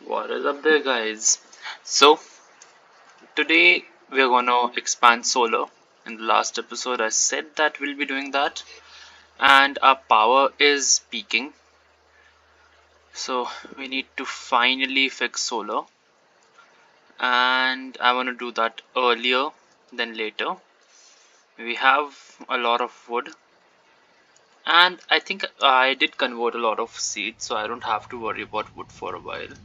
What is up there, guys? So, today we're gonna expand solar. In the last episode, I said that we'll be doing that, and our power is peaking. So, we need to finally fix solar, and I want to do that earlier than later. We have a lot of wood, and I think I did convert a lot of seeds, so I don't have to worry about wood for a while.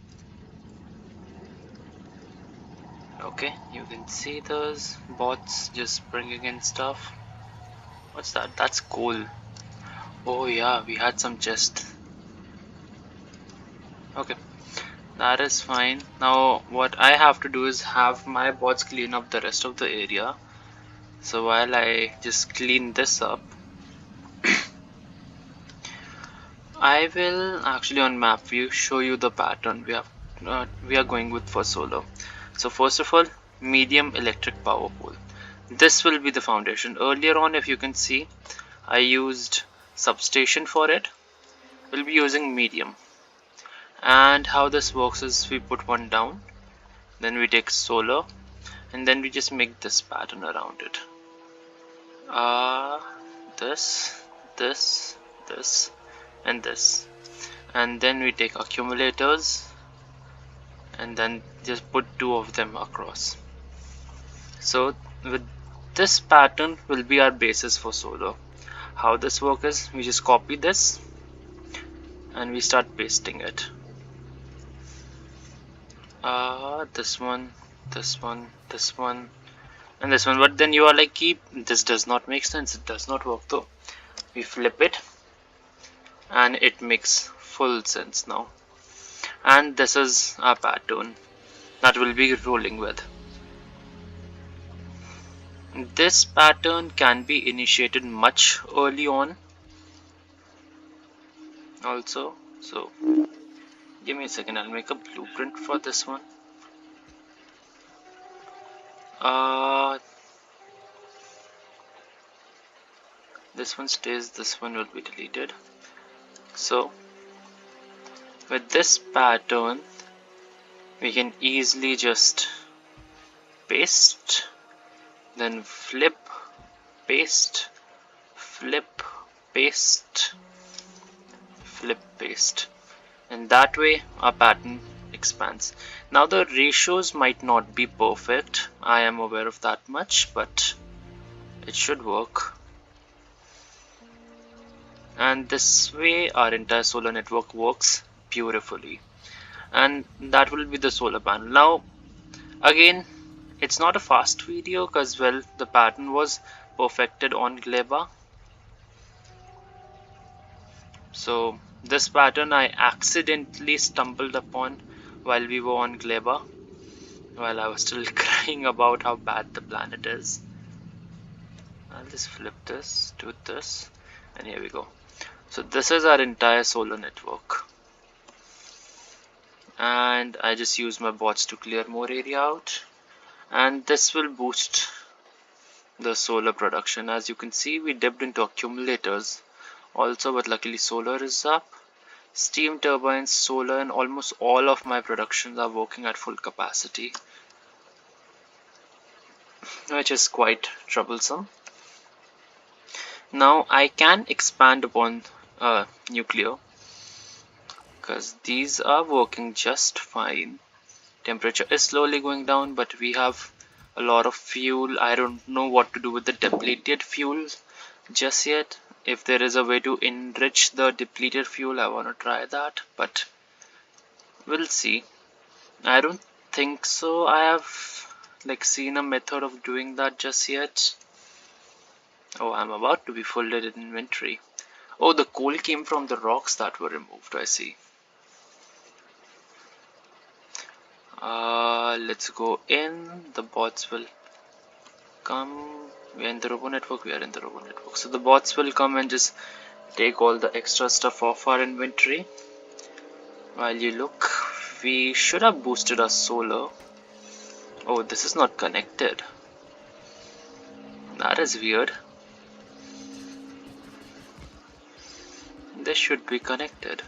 Okay, you can see those bots just bringing in stuff. What's that? That's coal. Oh yeah, we had some chest. Okay, that is fine. Now what I have to do is have my bots clean up the rest of the area. So while I just clean this up, I will actually on map view show you the pattern we are going with for solar. So first of all, medium electric power pole. This will be the foundation. Earlier on, if you can see, I used substation for it. We'll be using medium. And how this works is we put one down, then we take solar, and then we just make this pattern around it. This, this, this, and this. And then we take accumulators and then just put two of them across. So with this pattern will be our basis for solar. How this works is we just copy this and we start pasting it. This one, this one, this one, and this one. But then you are like, keep this does not make sense. It does not work though. We flip it and it makes full sense now. And this is our pattern that we'll be rolling with. This pattern can be initiated much early on also. So give me a second, I'll make a blueprint for this one. This one stays, this one will be deleted. So with this pattern we can easily just paste, then flip, paste, flip, paste, flip, paste, and that way our pattern expands. Now the ratios might not be perfect, I am aware of that much, but it should work. And this way our entire solar network works beautifully, and that will be the solar panel. Now again, it's not a fast video because, well, the pattern was perfected on Gleba. So this pattern I accidentally stumbled upon while we were on Gleba, while I was still crying about how bad the planet is. I'll just flip this, do this, and here we go. So this is our entire solar network, and I just use my bots to clear more area out, and this will boost the solar production. As you can see, we dipped into accumulators also, but luckily solar is up. Steam turbines, solar, and almost all of my productions are working at full capacity, which is quite troublesome. Now I can expand upon nuclear because these are working just fine. Temperature is slowly going down, but we have a lot of fuel. I don't know what to do with the depleted fuel just yet. If there is a way to enrich the depleted fuel, I want to try that, but we'll see. I don't think so. I have like seen a method of doing that just yet. Oh, I'm about to be full in inventory. Oh, the coal came from the rocks that were removed, I see. Let's go in. The bots will come. We're in the robo network. We are in the robo network. So the bots will come and just take all the extra stuff off our inventory. While you look, we should have boosted our solar. Oh, this is not connected. That is weird. This should be connected.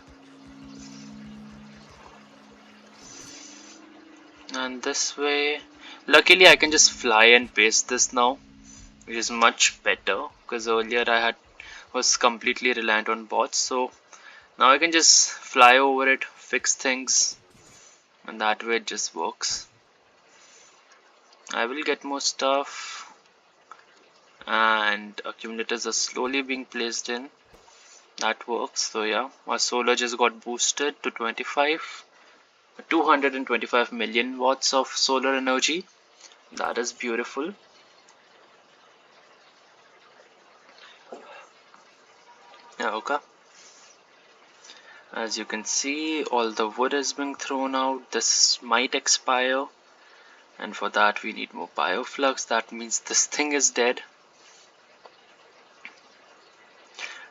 And this way, luckily I can just fly and paste this now, which is much better, because earlier I was completely reliant on bots. So now I can just fly over it, fix things, and that way it just works. I will get more stuff, and accumulators are slowly being placed in. That works. So yeah, our solar just got boosted to 225 million watts of solar energy. That is beautiful. Yeah, okay. As you can see, all the wood is being thrown out. This might expire, and for that we need more bioflux. That means this thing is dead.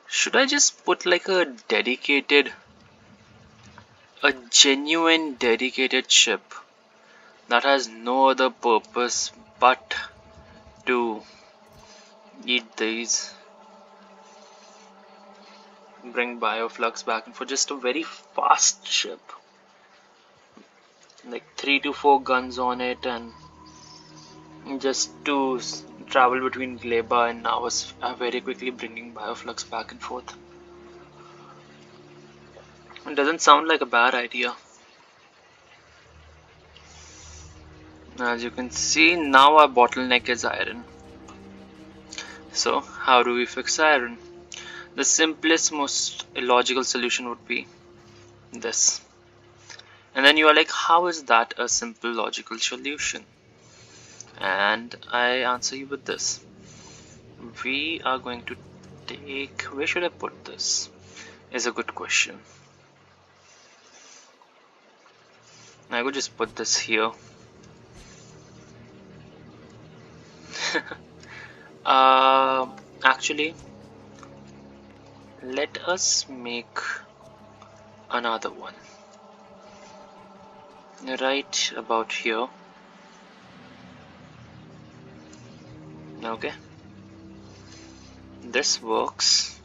Should I just put like a genuine dedicated chip that has no other purpose but to eat these, bring bioflux back, and for just a very fast chip, like 3 to 4 guns on it, and just to travel between Gleba and Nauvis very quickly, bringing bioflux back and forth? It doesn't sound like a bad idea. As you can see, now our bottleneck is iron. So how do we fix iron? The simplest, most illogical solution would be this. And then you are like, how is that a simple logical solution? And I answer you with this. We are going to take, where should I put this? Is a good question. I could just put this here. Actually, let us make another one right about here. Okay, this works,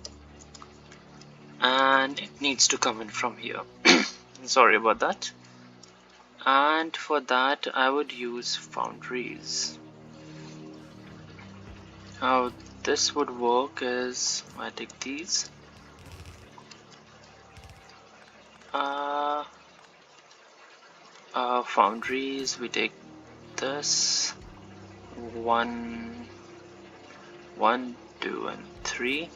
and it needs to come in from here. Sorry about that. And for that I would use Foundries. How this would work is I take these, Foundries, we take this 1, 2 and 3.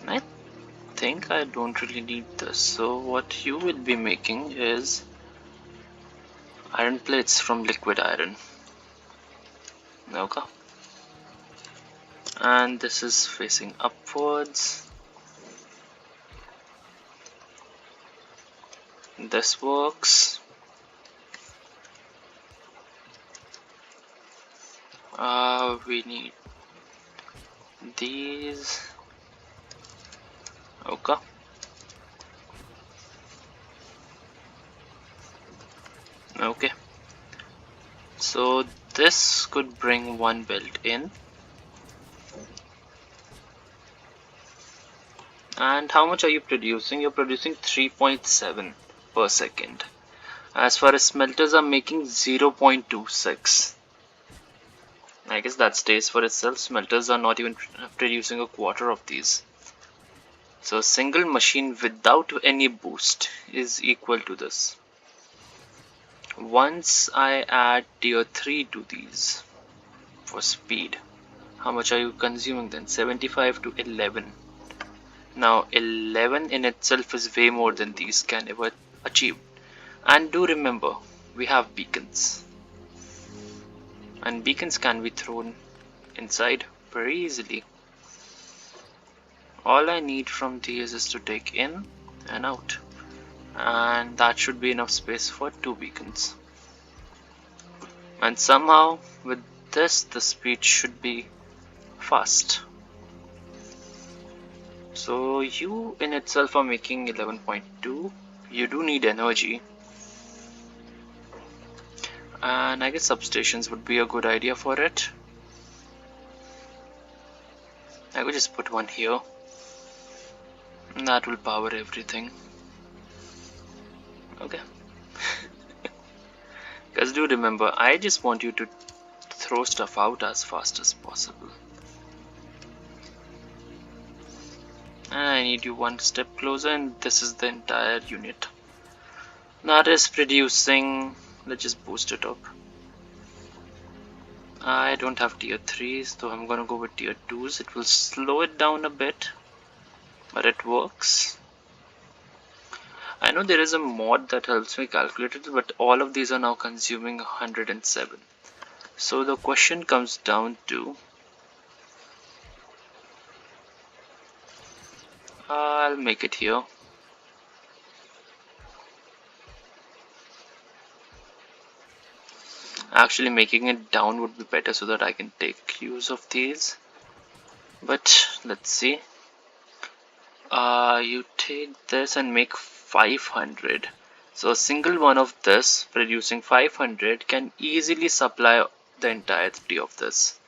I think I don't really need this, so what you will be making is iron plates from liquid iron. Okay, and this is facing upwards. This works. We need these. Okay, okay, so this could bring one belt in. And how much are you producing? You're producing 3.7 per second. As far as smelters are making 0.26. I guess that stays for itself. Smelters are not even producing a quarter of these. So a single machine without any boost is equal to this. Once I add tier 3 to these for speed, how much are you consuming then? 75 to 11. Now 11 in itself is way more than these can ever achieve. And do remember, we have beacons. And beacons can be thrown inside very easily. All I need from these is to take in and out. And that should be enough space for 2 beacons. And somehow with this the speed should be fast. So you in itself are making 11.2. You do need energy, and I guess substations would be a good idea for it. I could just put one here, and that will power everything. Okay, guys, do remember, I just want you to throw stuff out as fast as possible. And I need you one step closer, and this is the entire unit that is producing. Let's just boost it up. I don't have tier 3s, so I'm gonna go with tier 2s. It will slow it down a bit, but it works. I know there is a mod that helps me calculate it, but all of these are now consuming 107. So the question comes down to, I'll make it here. Actually, making it down would be better so that I can take use of these. But let's see. You take this and make 500. So a single one of this producing 500 can easily supply the entirety of this.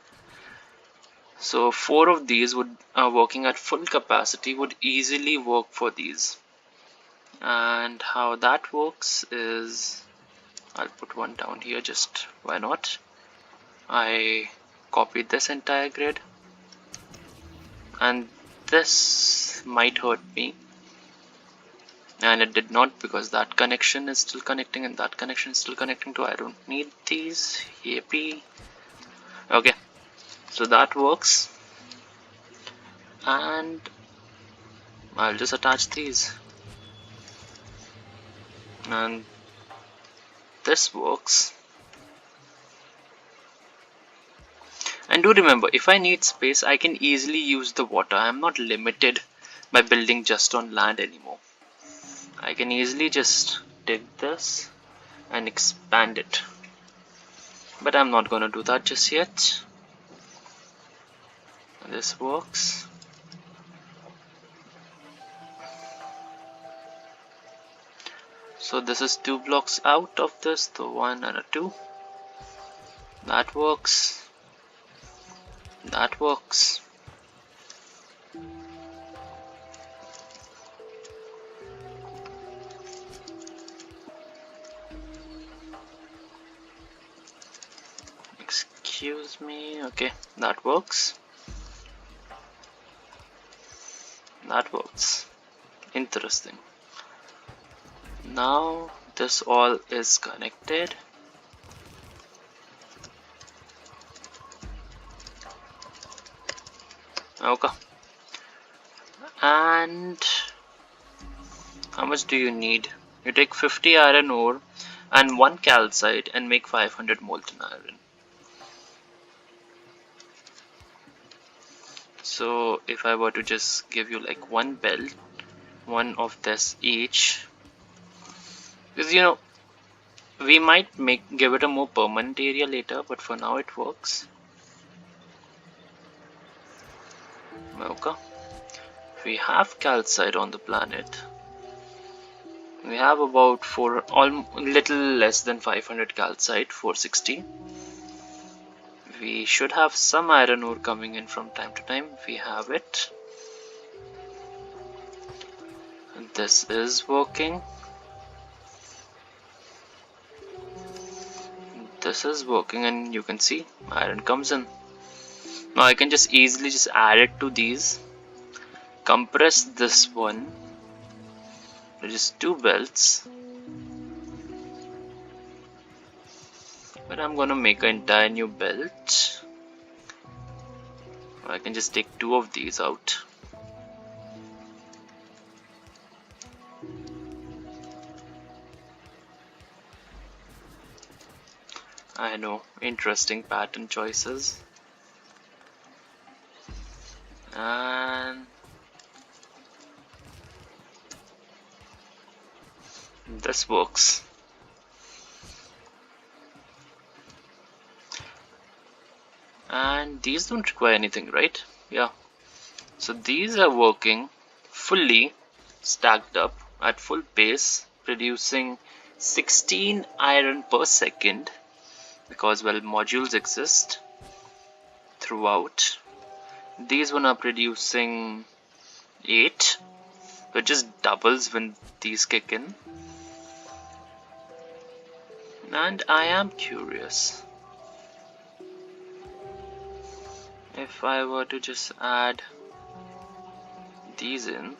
So 4 of these would working at full capacity would easily work for these. And how that works is, I'll put one down here, just why not. I copied this entire grid, and this might hurt me, and it did not, because that connection is still connecting and that connection is still connecting to. I don't need these. Yippee. Okay, so that works, and I'll just attach these, and this works. And do remember, if I need space, I can easily use the water. I'm not limited by building just on land anymore. I can easily just dig this and expand it, but I'm not gonna do that just yet. This works. So this is 2 blocks out of this, the 1 and a 2. That works. That works. Excuse me. Okay, that works. That works. Interesting. Now this all is connected. Okay. And how much do you need? You take 50 iron ore and 1 calcite and make 500 molten iron. So if I were to just give you like 1 belt, 1 of this each, because you know, we might give it a more permanent area later, but for now it works. Okay. We have calcite on the planet. We have about little less than 500 calcite, 460. We should have some iron ore coming in from time to time. We have it. This is working. This is working, and you can see iron comes in. Now I can just easily just add it to these. Compress this one. Which is 2 belts. But I'm gonna make an entire new belt. I can just take 2 of these out. I know, interesting pattern choices. And this works. And these don't require anything, right? Yeah. So these are working fully stacked up at full pace, producing 16 iron per second, because well, modules exist throughout. These one are producing 8, so it just doubles when these kick in. And I am curious, if I were to just add these in,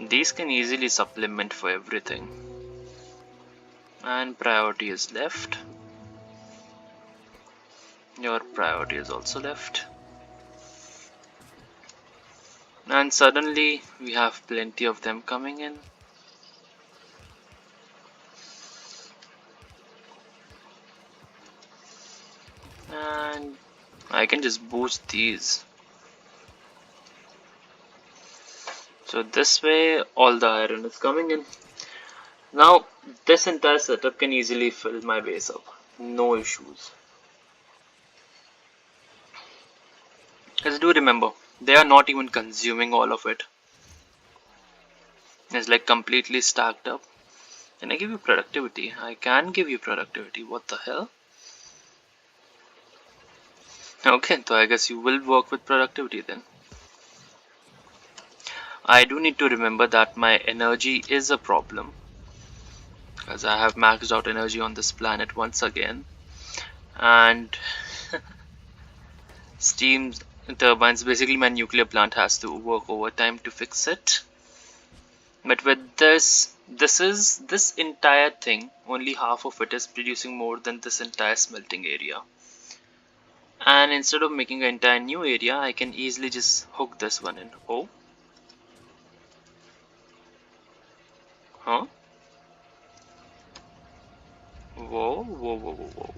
these can easily supplement for everything. And priority is left. Your priority is also left. And suddenly we have plenty of them coming in. And I can just boost these. So this way all the iron is coming in. Now this entire setup can easily fill my base up. No issues. Just do remember, they are not even consuming all of it. It's like completely stacked up. Can I give you productivity? I can give you productivity. What the hell? Okay, so I guess you will work with productivity then. I do need to remember that my energy is a problem, as I have maxed out energy on this planet once again, and steam turbines, basically my nuclear plant has to work overtime to fix it. But with this entire thing, only half of it is producing more than this entire smelting area. And instead of making an entire new area, I can easily just hook this one in. Oh, huh? Whoa, whoa, whoa, whoa, whoa.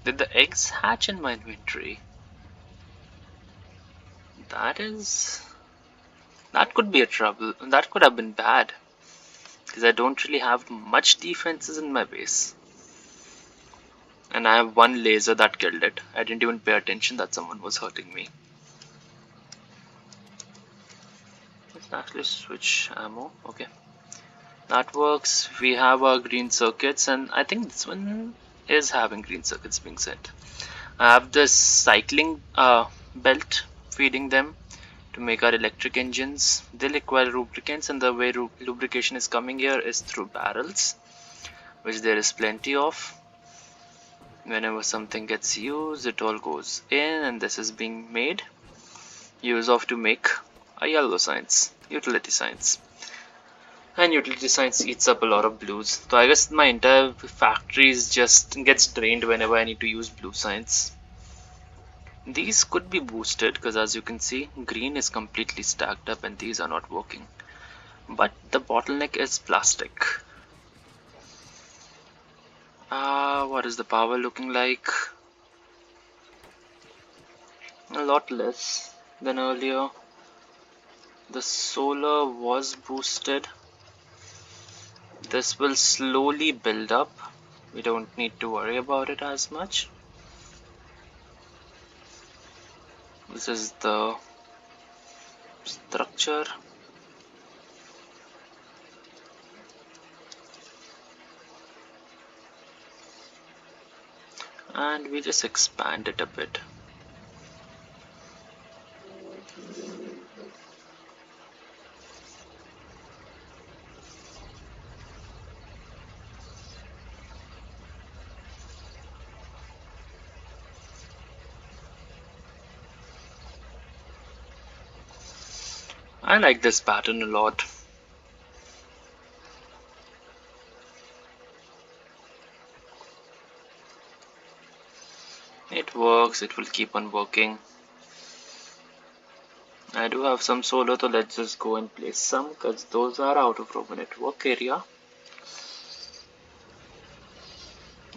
Did the eggs hatch in my inventory? That could be a trouble. That could have been bad, because I don't really have much defenses in my base. And I have one laser that killed it. I didn't even pay attention that someone was hurting me. Let's actually switch ammo. Okay, that works. We have our green circuits, and I think this one is having green circuits being sent. I have this cycling belt feeding them to make our electric engines. They require lubricants, and the way lubrication is coming here is through barrels, which there is plenty of. Whenever something gets used, it all goes in, and this is being made use of to make a yellow science, utility science. And utility science eats up a lot of blues. So I guess my entire factory just gets drained whenever I need to use blue science. These could be boosted because, as you can see, green is completely stacked up and these are not working. But the bottleneck is plastic. What is the power looking like? A lot less than earlier. The solar was boosted. This will slowly build up. We don't need to worry about it as much. This is the structure. And we just expand it a bit. I like this pattern a lot. It works, it will keep on working. I do have some solar, so let's just go and place some because those are out of robo network area.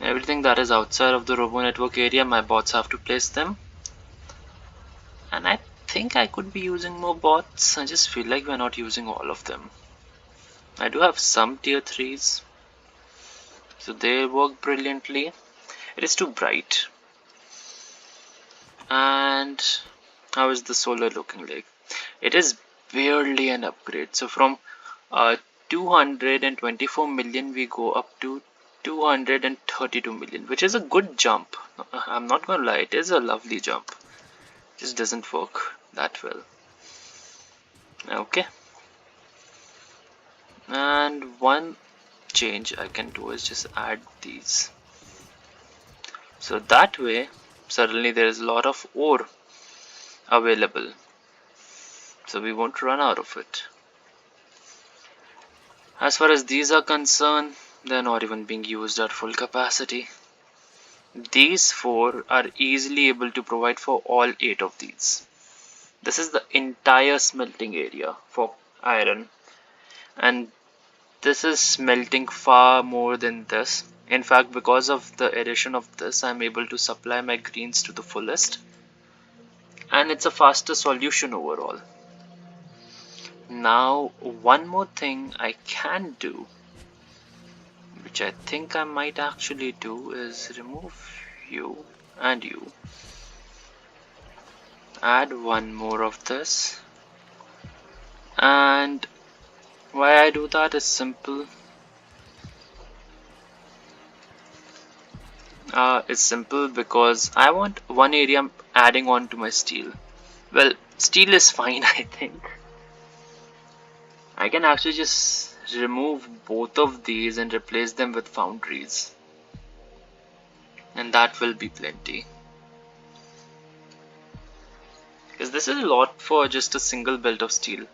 Everything that is outside of the robo network area, my bots have to place them. And I think I could be using more bots. I just feel like we're not using all of them. I do have some tier 3s, so they work brilliantly. It is too bright. And how is the solar looking like? It is barely an upgrade. So from 224 million we go up to 232 million, which is a good jump. I'm not gonna lie, it is a lovely jump. Just doesn't work that well. Okay, and one change I can do is just add these. So that way, suddenly there is a lot of ore available. So we won't run out of it. As far as these are concerned, they're not even being used at full capacity. These 4 are easily able to provide for all 8 of these. This is the entire smelting area for iron, and this is smelting far more than this. In fact, because of the addition of this, I'm able to supply my greens to the fullest, and it's a faster solution overall. Now, one more thing I can do, which I think I might actually do, is remove you and you. Add one more of this, and why I do that is simple. It's simple because I want one area adding on to my steel. Well, steel is fine, I think. I can actually just remove both of these and replace them with foundries, and that will be plenty. Because this is a lot for just a single belt of steel.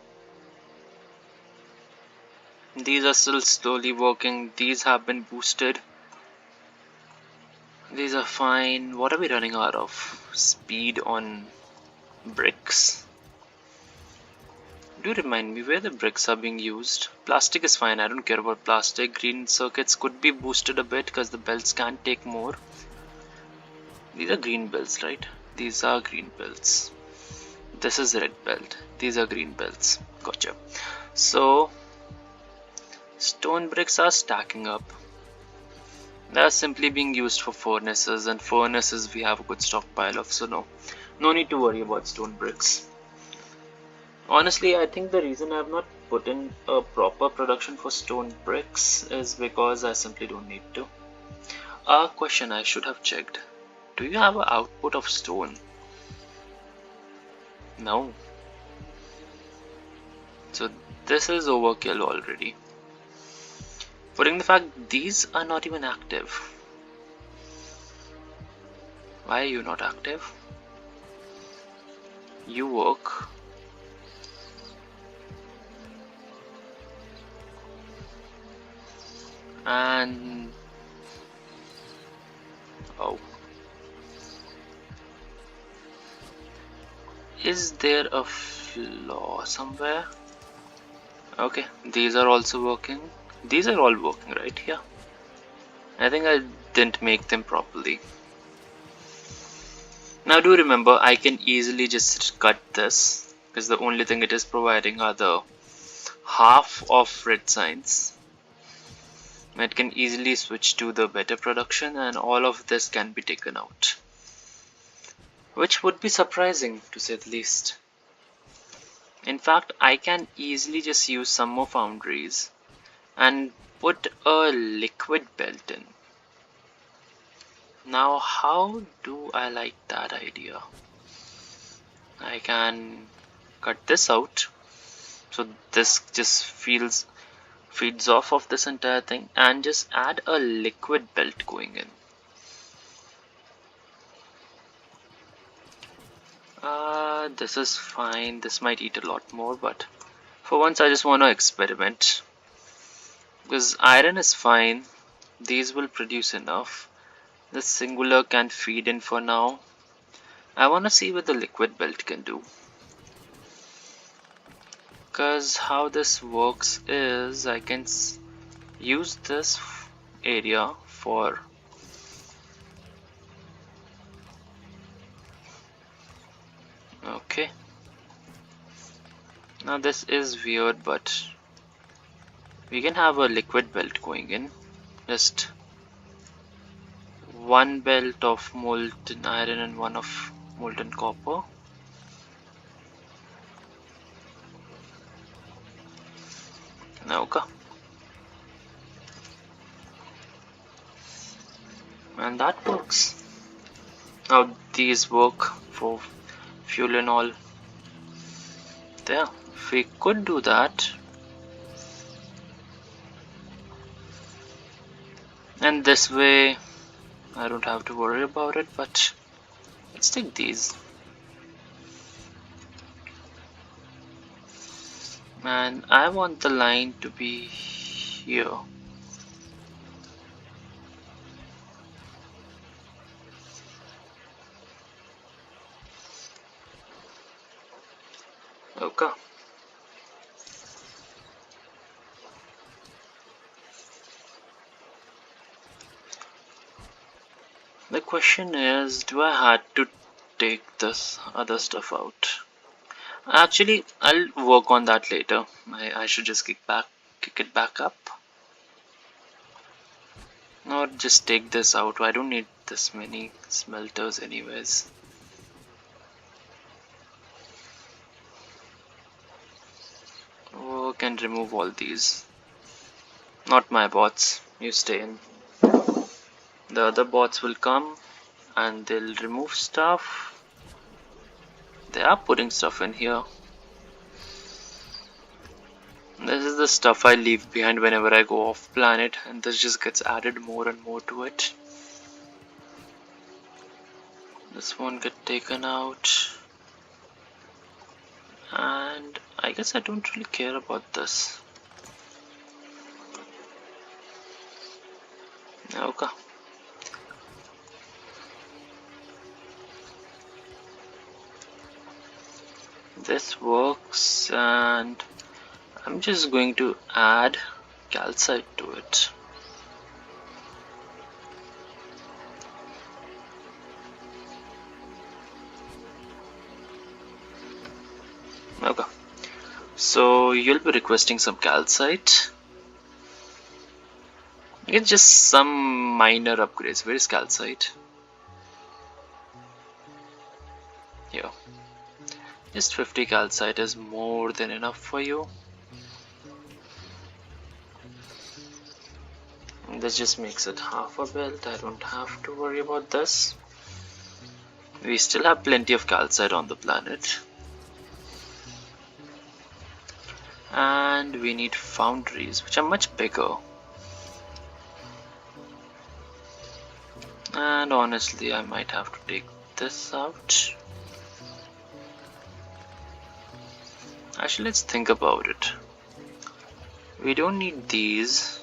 These are still slowly working. These have been boosted. These are fine. What are we running out of? Speed on bricks. Do remind me where the bricks are being used. Plastic is fine. I don't care about plastic. Green circuits could be boosted a bit because the belts can take more. These are green belts, right? These are green belts. This is red belt. These are green belts. Gotcha. So stone bricks are stacking up. They are simply being used for furnaces, and furnaces we have a good stockpile of, so no need to worry about stone bricks. Honestly, I think the reason I have not put in a proper production for stone bricks is because I simply don't need to. A question I should have checked. Do you have an output of stone? No. So this is overkill already. Putting the fact these are not even active. Why are you not active? You work. And oh, is there a flaw somewhere? Okay, these are also working. These are all working, right? Yeah. I think I didn't make them properly. Now do remember, I can easily just cut this because the only thing it is providing are the half of red signs. It can easily switch to the better production, and all of this can be taken out, which would be surprising to say the least. In fact, I can easily just use some more foundries and put a liquid belt in. Now how do I like that idea? I can cut this out so this just feeds off of this entire thing, and just add a liquid belt going in. This is fine. This might eat a lot more, but for once I just want to experiment. Because iron is fine. These will produce enough. The singular can feed in for now. I want to see what the liquid belt can do. Because how this works is I can use this area for okay. Now this is weird, but we can have a liquid belt going in. Just one belt of molten iron and one of molten copper. Okay. And that works. How these work for fuel and all. There, if we could do that, and this way I don't have to worry about it. But let's take these, and I want the line to be here. Okay. The question is, do I have to take this other stuff out? Actually, I'll work on that later. I should just kick it back up. Or just take this out. I don't need this many smelters anyways. Work and remove all these. Not my bots. You stay in. The other bots will come and they'll remove stuff. They are putting stuff in here. This is the stuff I leave behind whenever I go off planet, and this just gets added more and more to it. This won't get taken out. And I guess I don't really care about this. Okay. This works, and I'm just going to add calcite to it. Okay. So you'll be requesting some calcite. It's just some minor upgrades. Where is calcite? Here. Just 50 calcite is more than enough for you. This just makes it half a belt. I don't have to worry about this. We still have plenty of calcite on the planet. And we need foundries, which are much bigger. And honestly, I might have to take this out. Actually, let's think about it. We don't need these,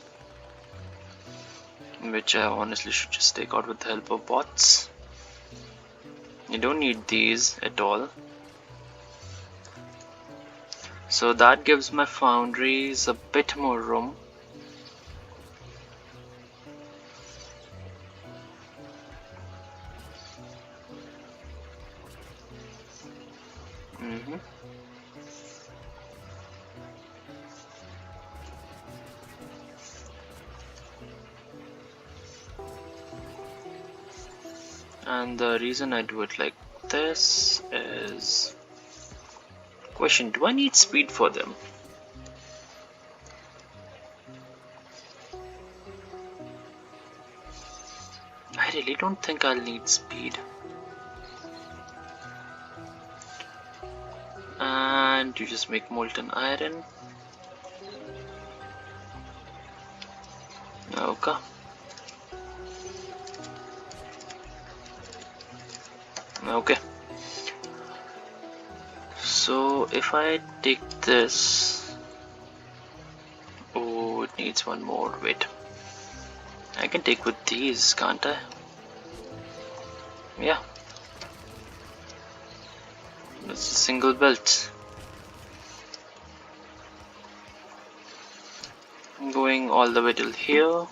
which I honestly should just take out with the help of bots. You don't need these at all. So that gives my foundries a bit more room. And the reason I do it like this is, question, do I need speed for them? I really don't think I'll need speed. And you just make molten iron. Okay. Okay. So if I take this, oh, it needs one more. Wait, I can take with these, can't I? Yeah, it's a single belt. I'm going all the way till here.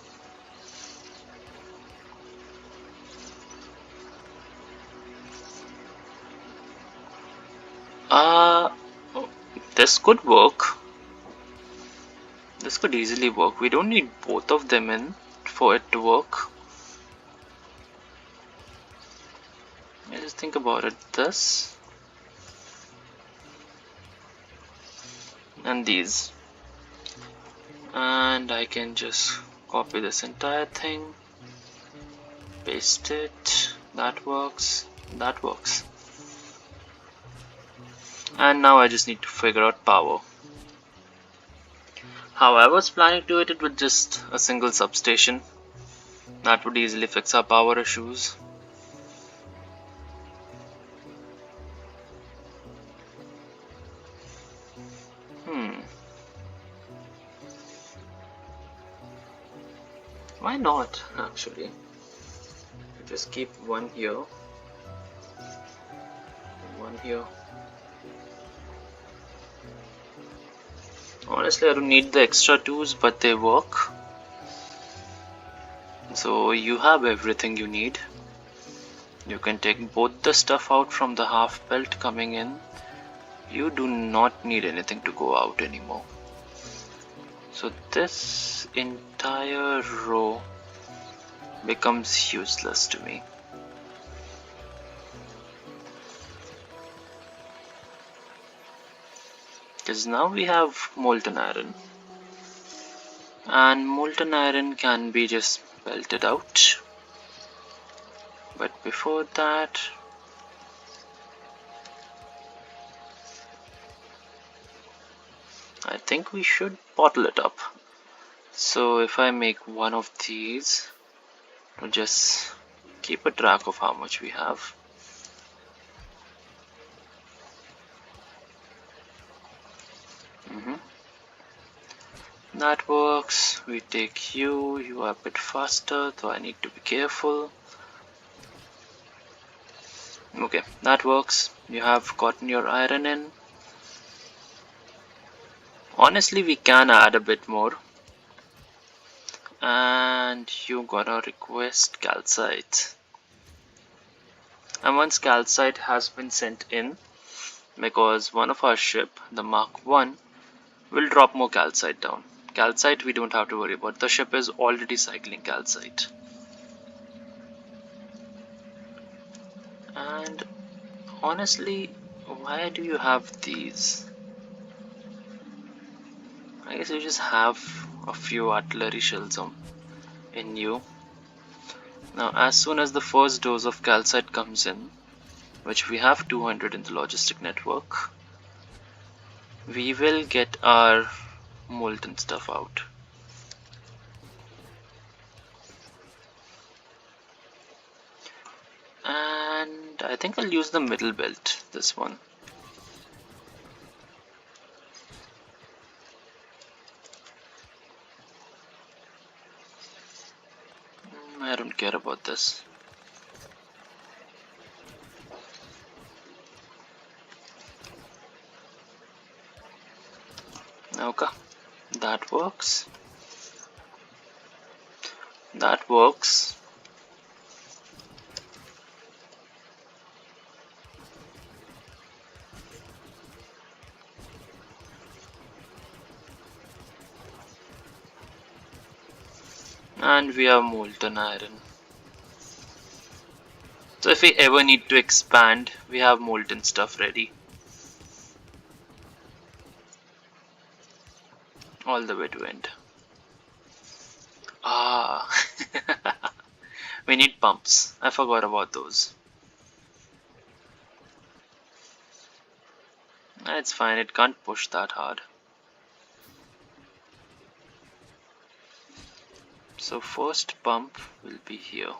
This could work. This could easily work. We don't need both of them in for it to work. Just think about it. This and these, and I can just copy this entire thing. Paste it. That works. That works. And now I just need to figure out power. How I was planning to do it with just a single substation. That would easily fix our power issues. Why not, actually? Just keep one here, one here. Honestly, I don't need the extra twos, but they work. So you have everything you need. You can take both the stuff out from the half belt coming in. You do not need anything to go out anymore. So this entire row becomes useless to me. Because now we have molten iron. And molten iron can be just belted out. But before that, I think we should bottle it up. So if I make one of these, to just keep a track of how much we have. That works. We take you. You are a bit faster, so I need to be careful. Okay, that works. You have gotten your iron in. Honestly, we can add a bit more. And you gotta request calcite. And once calcite has been sent in, because one of our ship, the Mark 1, will drop more calcite down. Calcite we don't have to worry about. The ship is already cycling calcite. And honestly, why do you have these? I guess you just have a few artillery shells in you. Now as soon as the first dose of calcite comes in, which we have 200 in the logistic network, we will get our molten stuff out. And I think I'll use the middle belt, this one. I don't care about this. Okay, that works. That works. And we have molten iron. So if we ever need to expand, we have molten stuff ready. All the way to end. Ah, we need pumps. I forgot about those. It's fine, it can't push that hard. So first pump will be here.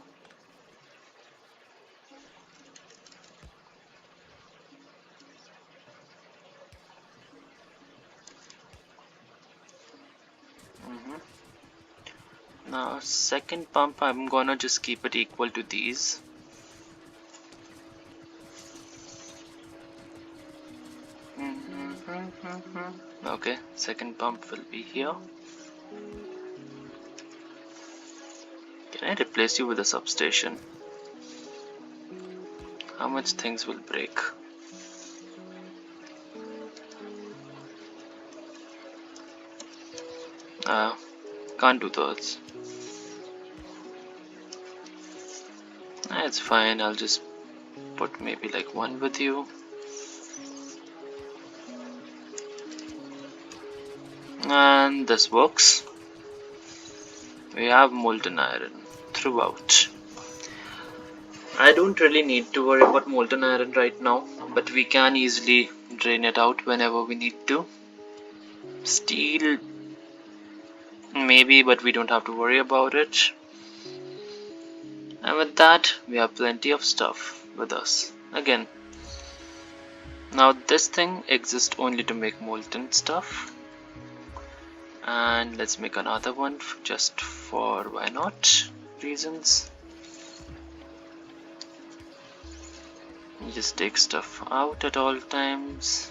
Now second pump, I'm gonna just keep it equal to these. Okay, second pump will be here. Can I replace you with a substation? How much things will break? Can't do those. It's fine, I'll just put maybe like one with you. And this works. We have molten iron throughout. I don't really need to worry about molten iron right now, but we can easily drain it out whenever we need to. Steel, maybe, but we don't have to worry about it. And with that, we have plenty of stuff with us. Again, now this thing exists only to make molten stuff. And let's make another one just for why not reasons. You just take stuff out at all times.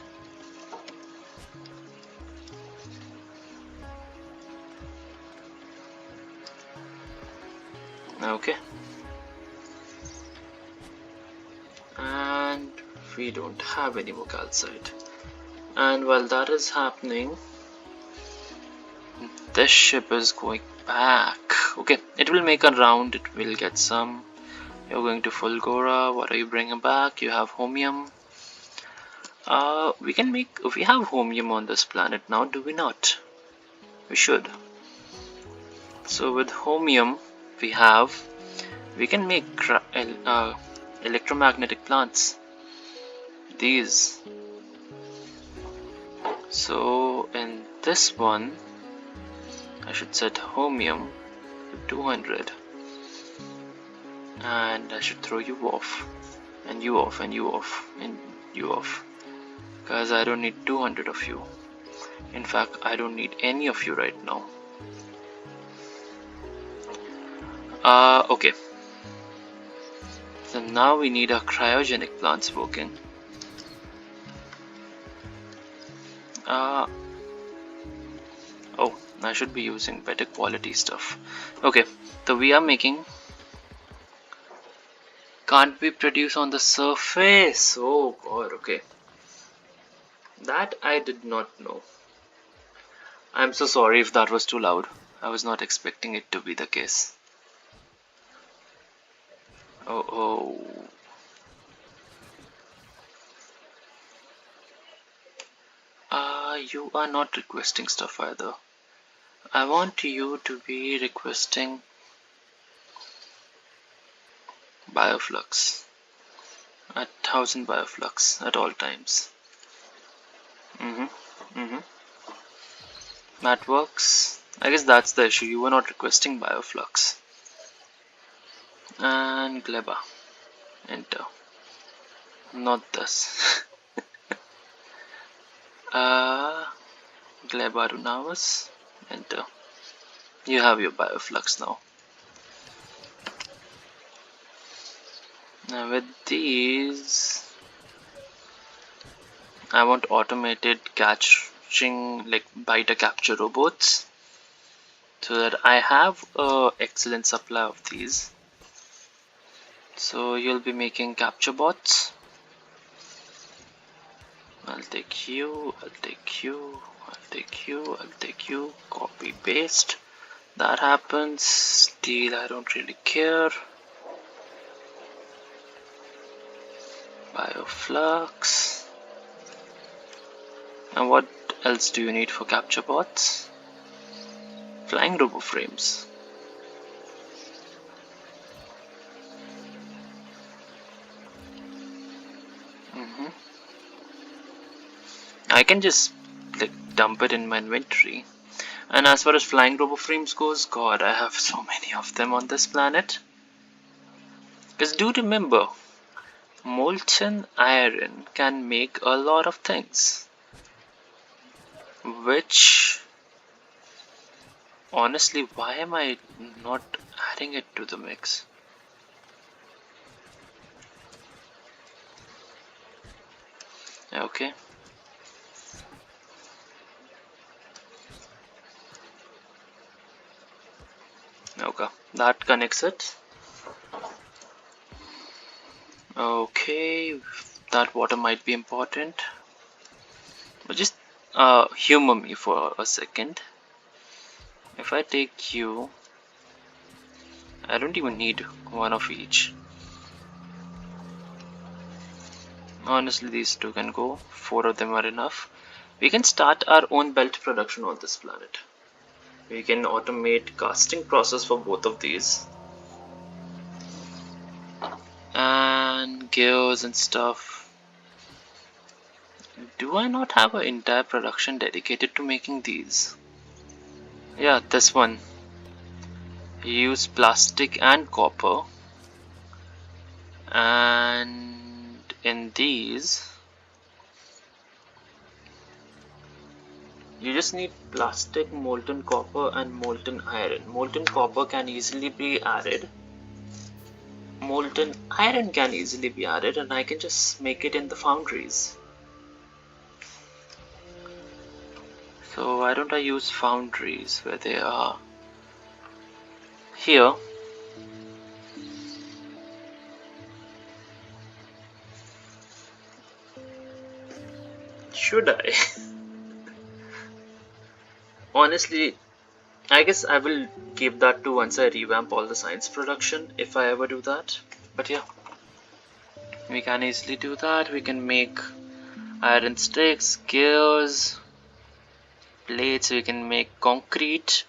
Okay. And we don't have any more calcite. And while that is happening, this ship is going back. Okay, it will make a round, it will get some. You're going to Fulgora. What are you bringing back? You have Homium. We have Homium on this planet now, do we not? We should. So with Homium, we can make electromagnetic plants. These. So in this one, I should set Homium to 200. And I should throw you off, and you off, and you off, and you off, because I don't need 200 of you. In fact, I don't need any of you right now. Okay. So now we need our cryogenic plants working. Oh, I should be using better quality stuff. Okay, so we are making. Can't be produced on the surface. Oh god, okay. That I did not know. I'm so sorry if that was too loud. I was not expecting it to be the case. Oh. You are not requesting stuff either. I want you to be requesting bioflux. 1000 bioflux at all times. That works. I guess that's the issue. You were not requesting bioflux. And Gleba. Enter. Not this. Gleba to Nauvis. Enter. You have your bioflux now. Now with these, I want automated catching, like biter capture robots, so that I have a excellent supply of these. So you'll be making capture bots. I'll take you, I'll take you, I'll take you, I'll take you. Copy paste. That happens. Steel, I don't really care. Bioflux. And what else do you need for capture bots? Flying robo frames. I can just dump it in my inventory. And as far as flying robo frames goes, god, I have so many of them on this planet. Because do remember, molten iron can make a lot of things, which honestly, why am I not adding it to the mix? Okay. Okay, that connects it. Okay, that water might be important, but just humor me for a second. If I take you, I don't even need one of each. Honestly, these two can go. 4 of them are enough. We can start our own belt production on this planet. We can automate casting process for both of these. and gears and stuff. Do I not have an entire production dedicated to making these? Yeah, this one. Use plastic and copper, and in these you just need plastic, molten copper and molten iron. Molten copper can easily be added, molten iron can easily be added, and I can just make it in the foundries. So why don't I use foundries where they are? Here. Should I? Honestly, I guess I will keep that to once I revamp all the science production, if I ever do that. But yeah, we can easily do that. We can make iron sticks, gears, plates. We can make concrete,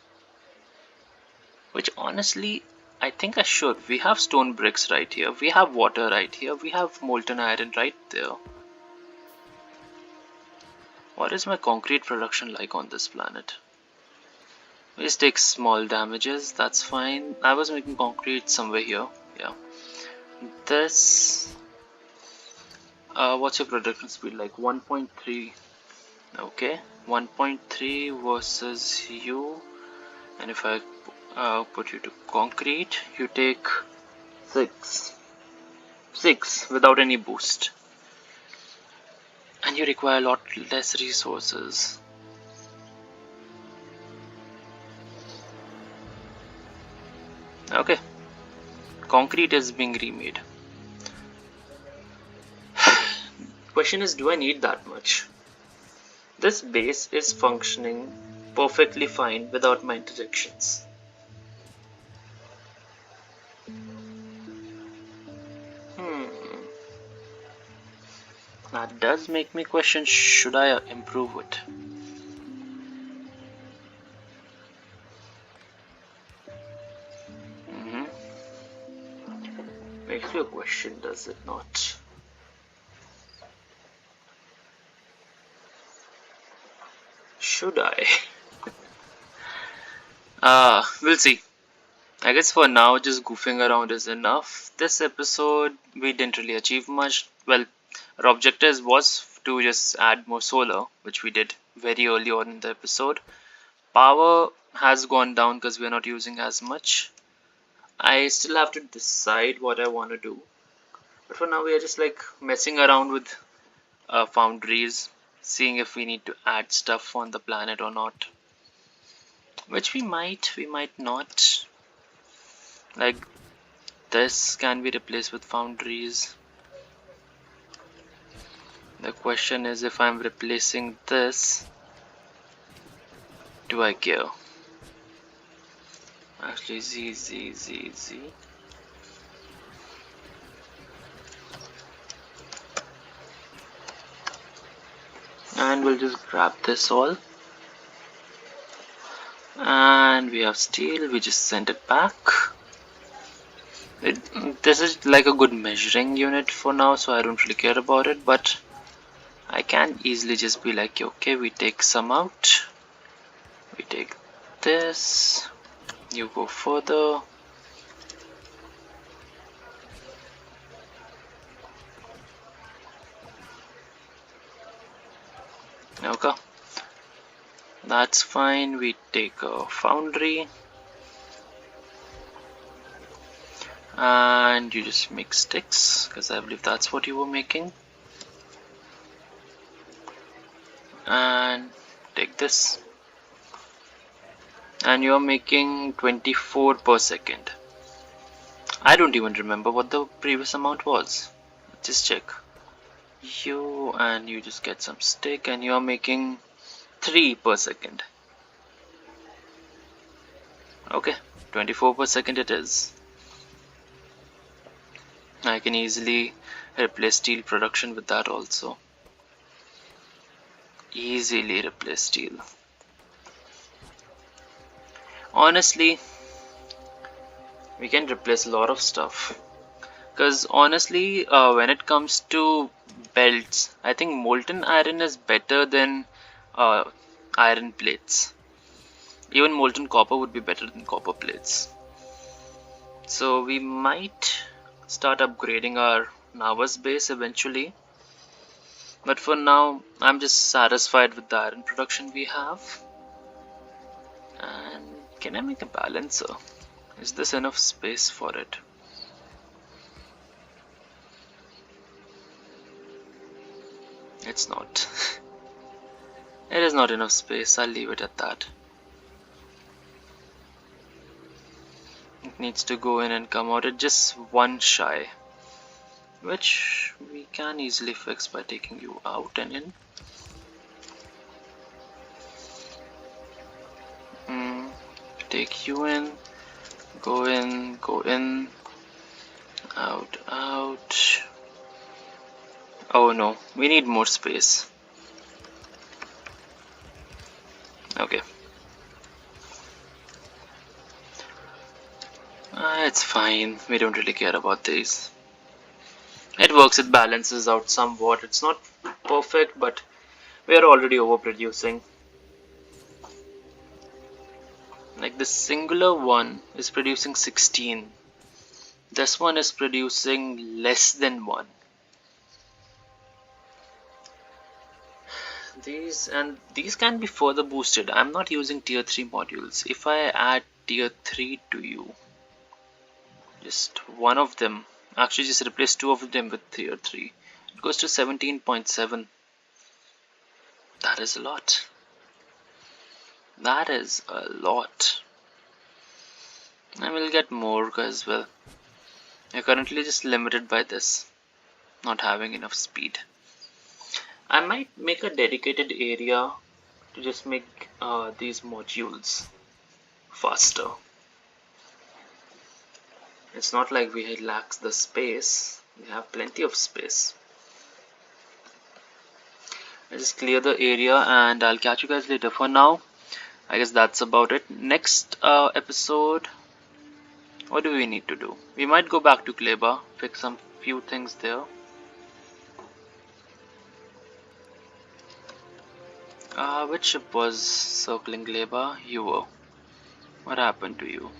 which honestly I think I should. We have stone bricks right here, we have water right here, we have molten iron right there. What is my concrete production like on this planet? We just take small damages, that's fine. I was making concrete somewhere here. Yeah, this what's your production speed like? 1.3. okay, 1.3 versus you. And if I put you to concrete, you take 6 without any boost, and you require a lot less resources. Okay, concrete is being remade. Question is, do I need that much? This base is functioning perfectly fine without my interjections. That does make me question, should I improve it? Makes me a question, does it not? Should I? We'll see. I guess for now, just goofing around is enough. This episode, we didn't really achieve much. Well, our objective was to just add more solar, which we did very early on in the episode. Power has gone down because we're not using as much. I still have to decide what I want to do. But for now, we are just like messing around with foundries, seeing if we need to add stuff on the planet or not. Which we might not. Like, this can be replaced with foundries. The question is, if I'm replacing this, do I care? Actually, Z. And we'll just grab this all. And we have steel, we just send it back. This is like a good measuring unit for now, so I don't really care about it, but I can easily just be like, okay, we take some out, we take this, you go further, okay, that's fine. We take a foundry and you just make sticks, because I believe that's what you were making, and take this, and you're making 24 per second. I don't even remember what the previous amount was. Just check. And you just get some stick, and you're making 3 per second. Okay, 24 per second it is. I can easily replace steel production with that also. Easily replace steel. Honestly, we can replace a lot of stuff. Because honestly, when it comes to belts, I think molten iron is better than uh, iron plates. Even molten copper would be better than copper plates. So we might start upgrading our Nauvis base eventually. But for now, I'm just satisfied with the iron production we have. And can I make a balancer? Is this enough space for it? It's not. It is not enough space. I'll leave it at that. It needs to go in and come out at just one shy, which we can easily fix by taking you out and in. Take you in, go in, out, out. Oh no, we need more space. Okay. It's fine. We don't really care about these. It works, it balances out somewhat. It's not perfect, but we are already overproducing. Like the singular one is producing 16. This one is producing less than 1. These can be further boosted. I'm not using tier 3 modules. If I add tier 3 to you, just one of them, actually just replace 2 of them with tier 3, it goes to 17.7. That is a lot. That is a lot. I will get more because, well, you're currently just limited by this, not having enough speed. I might make a dedicated area to just make these modules faster. It's not like we lack the space. We have plenty of space. I'll just clear the area and I'll catch you guys later. For now, I guess that's about it. Next episode, what do we need to do? We might go back to Kleber, fix some few things there. Which ship was circling Kleber? You were. What happened to you?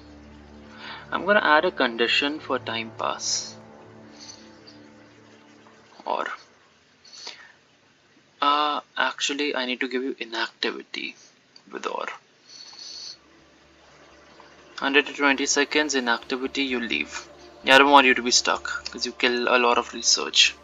I'm gonna add a condition for time pass. Or actually I need to give you inactivity with or. 100 to 20 seconds inactivity, you leave. I don't want you to be stuck because you kill a lot of research.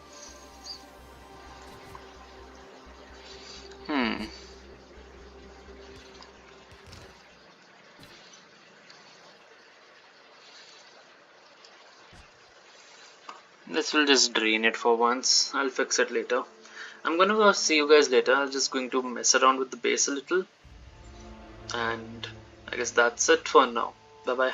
This will just drain it for once. I'll fix it later. I'm gonna go see you guys later. I'm just going to mess around with the base a little. And I guess that's it for now. Bye bye.